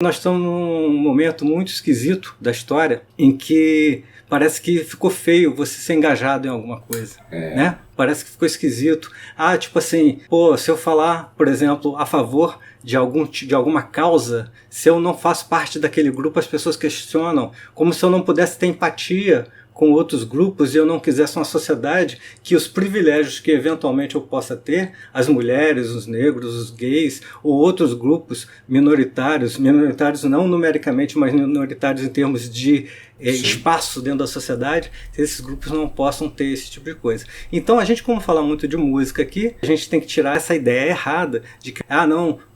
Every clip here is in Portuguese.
Nós estamos num momento muito esquisito da história em que parece que ficou feio você ser engajado em alguma coisa, né? Parece que ficou esquisito. Tipo assim, se eu falar, por exemplo, a favor de alguma causa, se eu não faço parte daquele grupo, as pessoas questionam, como se eu não pudesse ter empatia com outros grupos e eu não quisesse uma sociedade que os privilégios que eventualmente eu possa ter, as mulheres, os negros, os gays ou outros grupos minoritários não numericamente, mas minoritários em termos de espaço dentro da sociedade, esses grupos não possam ter esse tipo de coisa. Então a gente, como fala muito de música aqui, a gente tem que tirar essa ideia errada de que,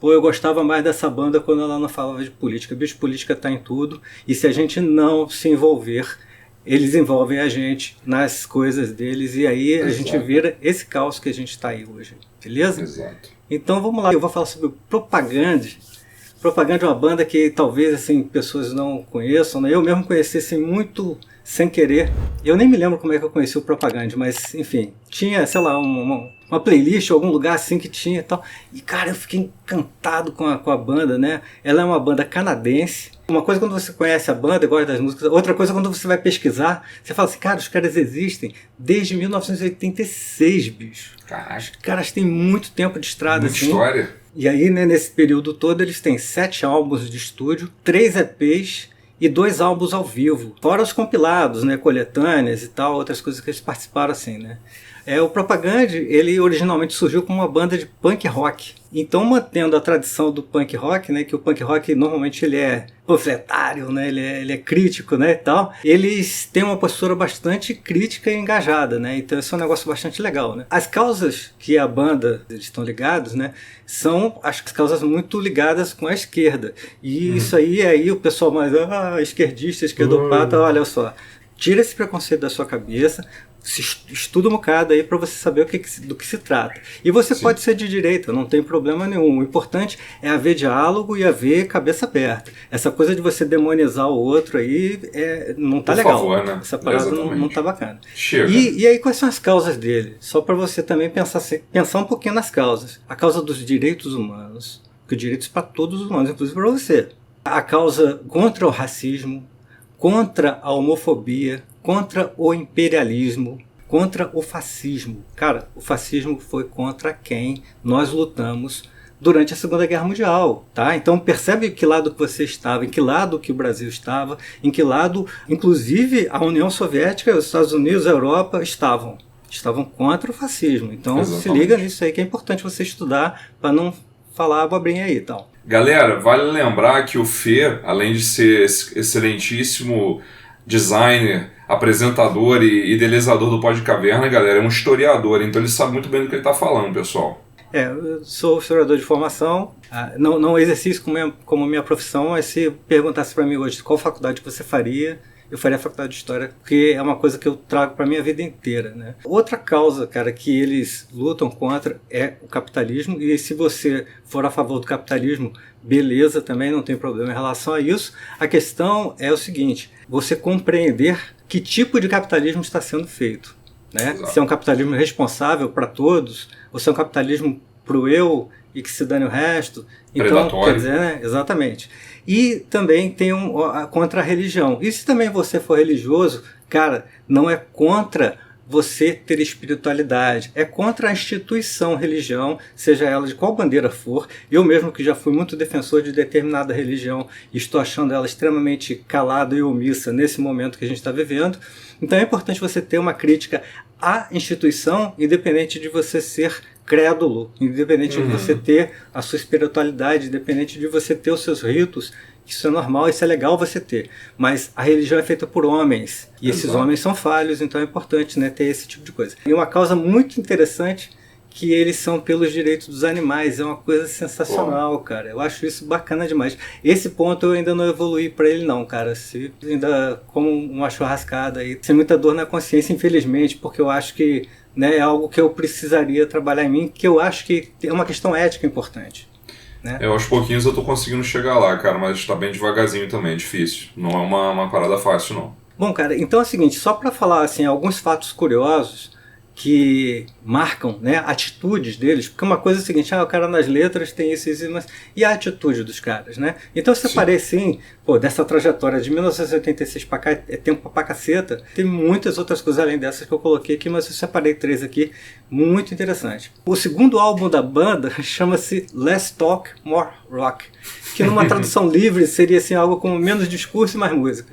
eu gostava mais dessa banda quando ela não falava de política. Bicho, política está em tudo, e se a gente não se envolver, eles envolvem a gente nas coisas deles, e aí a gente vira esse caos que a gente está aí hoje, beleza? Exato. Então vamos lá, eu vou falar sobre Propaganda. Propaganda é uma banda que talvez assim, pessoas não conheçam, né? Eu mesmo conheci assim, muito sem querer. Eu nem me lembro como é que eu conheci o Propaganda, mas enfim, tinha, sei lá, uma playlist, algum lugar assim que tinha e tal. E cara, eu fiquei encantado com a banda, né? Ela é uma banda canadense. Uma coisa quando você conhece a banda e gosta das músicas, outra coisa quando você vai pesquisar, você fala assim, cara, os caras existem desde 1986, bicho. Caraca. Os caras têm muito tempo de estrada. Muita assim. história. E aí, né, nesse período todo, eles têm 7 álbuns de estúdio, 3 EPs e 2 álbuns ao vivo. Fora os compilados, né, coletâneas e tal, outras coisas que eles participaram assim, né. O Propaganda, ele originalmente surgiu como uma banda de punk rock. Então, mantendo a tradição do punk rock, né, que o punk rock normalmente ele é panfletário, né, ele é crítico, né, e tal. Eles têm uma postura bastante crítica e engajada, né, então isso é um negócio bastante legal, né. As causas que a banda eles estão ligados, né, são acho que causas muito ligadas com a esquerda. E isso aí o pessoal mais esquerdista, esquerdopata, olha só, tira esse preconceito da sua cabeça. Estuda um bocado aí para você saber do que se trata. E você pode ser de direita, não tem problema nenhum. O importante é haver diálogo e haver cabeça aberta. Essa coisa de você demonizar o outro aí não tá legal. Por favor, né? Essa parada não tá bacana. Chega. E aí quais são as causas dele? Só para você também pensar um pouquinho nas causas. A causa dos direitos humanos, que direitos para todos os humanos, inclusive para você. A causa contra o racismo, contra a homofobia, contra o imperialismo, contra o fascismo. Cara, o fascismo foi contra quem nós lutamos durante a Segunda Guerra Mundial, tá? Então percebe que lado que você estava, em que lado que o Brasil estava, em que lado, inclusive, a União Soviética, os Estados Unidos, a Europa estavam contra o fascismo. Então se liga nisso aí que é importante você estudar para não falar abobrinha aí e tal. Galera, vale lembrar que o Fê, além de ser excelentíssimo designer, apresentador e idealizador do Pod Caverna, galera, é um historiador, então ele sabe muito bem do que ele está falando, pessoal. Eu sou historiador de formação, não exercício como minha profissão, mas se perguntasse para mim hoje qual faculdade que você faria, eu faria a faculdade de História, porque é uma coisa que eu trago para minha vida inteira, né? Outra causa, cara, que eles lutam contra é o capitalismo, e se você for a favor do capitalismo, beleza, também não tem problema em relação a isso. A questão é o seguinte, você compreender que tipo de capitalismo está sendo feito, né? Se é um capitalismo responsável para todos, ou se é um capitalismo pro eu e que se dane o resto. Então, predatório. Quer dizer, né? Exatamente. E também tem contra a religião. E se também você for religioso, cara, não é contra você ter espiritualidade, é contra a instituição religião, seja ela de qual bandeira for. Eu mesmo que já fui muito defensor de determinada religião e estou achando ela extremamente calada e omissa nesse momento que a gente está vivendo. Então é importante você ter uma crítica à instituição, independente de você ser crédulo, independente de você ter a sua espiritualidade, independente de você ter os seus ritos. Isso é normal, isso é legal você ter. Mas a religião é feita por homens. E esses homens são falhos, então é importante, né, ter esse tipo de coisa. E uma causa muito interessante, que eles são pelos direitos dos animais. É uma coisa sensacional, cara. Eu acho isso bacana demais. Esse ponto eu ainda não evoluí para ele não, cara. Se ainda como uma churrascada aí. Sem muita dor na consciência, infelizmente, porque eu acho que, né, é algo que eu precisaria trabalhar em mim, que eu acho que é uma questão ética importante. Né? Aos pouquinhos eu tô conseguindo chegar lá, cara, mas tá bem devagarzinho também, é difícil. Não é uma parada fácil, não. Bom, cara, então é o seguinte, só para falar assim, alguns fatos curiosos, que marcam, né, atitudes deles, porque uma coisa é o seguinte, o cara nas letras tem isso, mas e a atitude dos caras, né? Então eu separei sim, dessa trajetória de 1986 pra cá, é tempo pra caceta, tem muitas outras coisas além dessas que eu coloquei aqui, mas eu separei 3 aqui, muito interessante. O segundo álbum da banda chama-se Less Talk, More Rock, que numa tradução livre seria assim, algo como menos discurso e mais música.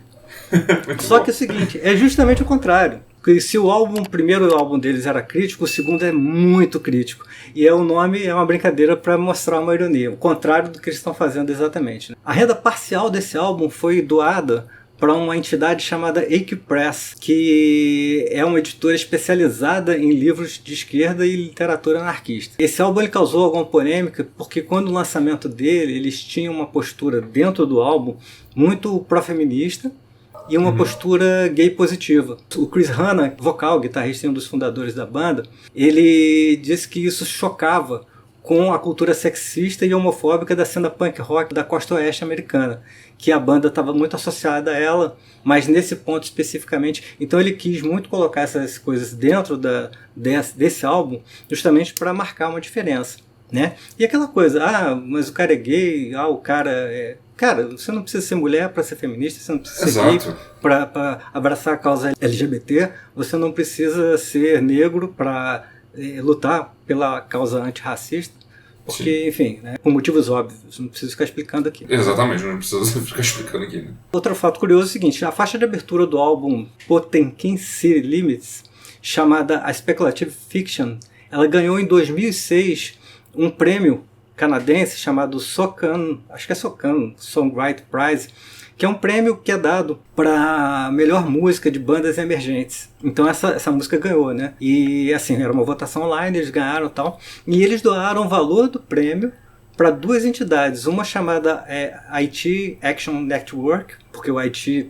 Só que é o seguinte, é justamente o contrário. Porque se o primeiro álbum deles era crítico, o segundo é muito crítico. E o nome é uma brincadeira para mostrar uma ironia, o contrário do que eles estão fazendo exatamente, né? A renda parcial desse álbum foi doada para uma entidade chamada AQ Press, que é uma editora especializada em livros de esquerda e literatura anarquista. Esse álbum ele causou alguma polêmica, porque quando o lançamento dele, eles tinham uma postura dentro do álbum muito pró-feminista, e uma postura gay positiva. O Chris Hanna, vocal, guitarrista e um dos fundadores da banda, ele disse que isso chocava com a cultura sexista e homofóbica da cena punk rock da costa oeste americana, que a banda estava muito associada a ela, mas nesse ponto especificamente. Então ele quis muito colocar essas coisas dentro desse álbum, justamente para marcar uma diferença, né? E aquela coisa, mas o cara é gay, o cara é... Cara, você não precisa ser mulher para ser feminista, você não precisa ser gay para abraçar a causa LGBT, você não precisa ser negro para lutar pela causa antirracista, porque, enfim, né, por motivos óbvios, não preciso ficar explicando aqui. Exatamente, não preciso ficar explicando aqui. Né? Outro fato curioso é o seguinte, a faixa de abertura do álbum Potemkin City Limits, chamada A Speculative Fiction, ela ganhou em 2006 um prêmio canadense chamado SOCAN, acho que é SOCAN, Songwriter Prize, que é um prêmio que é dado para melhor música de bandas emergentes. Então essa música ganhou, né? E assim, era uma votação online, eles ganharam e tal, e eles doaram o valor do prêmio para 2 entidades, uma chamada IT Action Network, porque o IT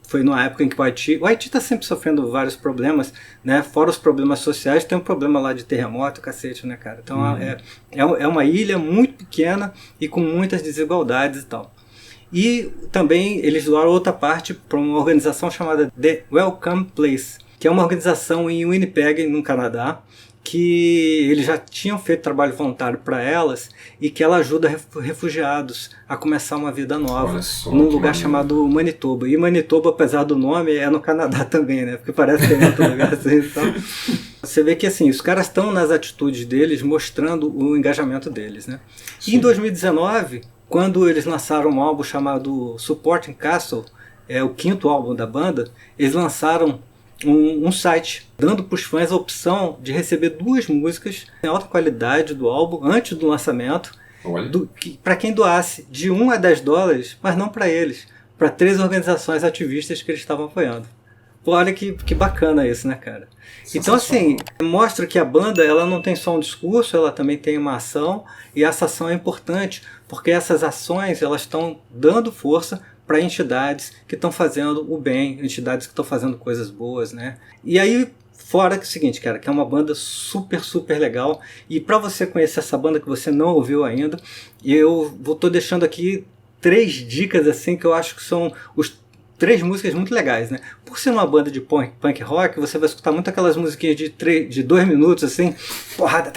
foi numa época em que o Haiti está sempre sofrendo vários problemas, né? Fora os problemas sociais, tem um problema lá de terremoto, cacete, né, cara? Então é uma ilha muito pequena e com muitas desigualdades e tal. E também eles doaram outra parte para uma organização chamada The Welcome Place, que é uma organização em Winnipeg, no Canadá, que eles já tinham feito trabalho voluntário para elas e que ela ajuda refugiados a começar uma vida nova num lugar chamado Manitoba. E Manitoba, apesar do nome, é no Canadá também, né? Porque parece que é outro lugar assim. Então, você vê que assim, os caras estão nas atitudes deles mostrando o engajamento deles, né? E em 2019, quando eles lançaram um álbum chamado Supporting Castle, o 5º álbum da banda, eles lançaram um site dando para os fãs a opção de receber 2 músicas em alta qualidade do álbum antes do lançamento, para quem doasse de $1 a $10, mas não para eles, para 3 organizações ativistas que eles estavam apoiando. Pô, olha que bacana isso, né, cara? Então, assim, mostra que a banda ela não tem só um discurso, ela também tem uma ação, e essa ação é importante, porque essas ações elas estão dando força para entidades que estão fazendo o bem, entidades que estão fazendo coisas boas, né? E aí, fora que é o seguinte, cara, que é uma banda super, super legal, e para você conhecer essa banda que você não ouviu ainda, eu tô deixando aqui 3 dicas, assim, que eu acho que são os 3 músicas muito legais, né? Por ser uma banda de punk rock, você vai escutar muito aquelas musiquinhas de 2 minutos, assim, porrada,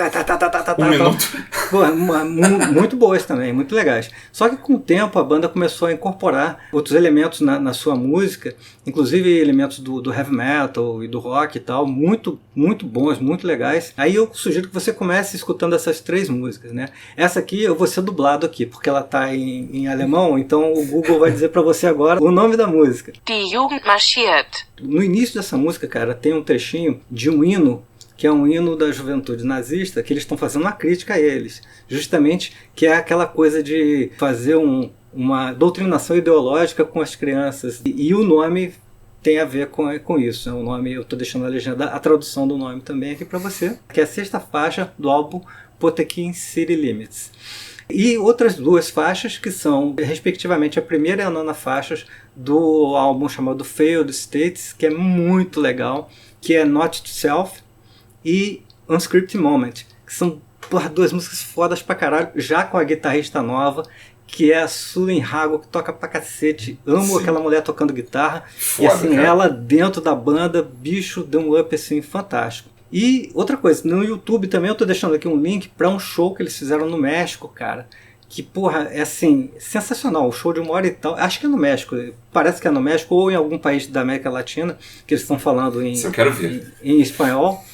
minuto. Porra, muito boas também, muito legais. Só que com o tempo a banda começou a incorporar outros elementos na sua música, inclusive elementos do heavy metal e do rock e tal, muito, muito bons, muito legais. Aí eu sugiro que você comece escutando essas 3 músicas, né? Essa aqui eu vou ser dublado aqui, porque ela tá em alemão, então o Google vai dizer para você agora o nome da música. Die Jugend marschiert. No início dessa música, cara, tem um trechinho de um hino, que é um hino da juventude nazista, que eles estão fazendo uma crítica a eles. Justamente, que é aquela coisa de fazer uma doutrinação ideológica com as crianças. E o nome tem a ver com isso. O nome, eu estou deixando a legenda, a tradução do nome também aqui para você, que é a 6ª faixa do álbum Potemkin City Limits. E outras 2 faixas que são, respectivamente, a 1ª e a 9ª faixas do álbum chamado Failed States, que é muito legal, que é Not to Self e Unscripted Moment, que são 2 músicas fodas pra caralho, já com a guitarrista nova, que é a Sulin Hago, que toca pra cacete. Amo aquela mulher tocando guitarra. Foda, e assim, cara. Ela dentro da banda, bicho, deu um up assim fantástico. E outra coisa, no YouTube também eu tô deixando aqui um link para um show que eles fizeram no México, cara. Que, porra, é assim, sensacional. O show de 1 hora e tal. Acho que é no México. Parece que é no México ou em algum país da América Latina, que eles estão falando Isso eu quero ver. em espanhol.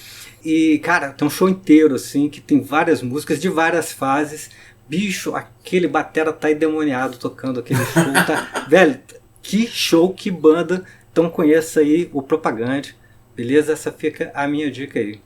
E, cara, tem um show inteiro, assim, que tem várias músicas de várias fases. Bicho, aquele batera tá endemoniado tocando aquele show. Tá... Velho, que show, que banda. Então conheça aí o Propaganda. Beleza? Essa fica a minha dica aí.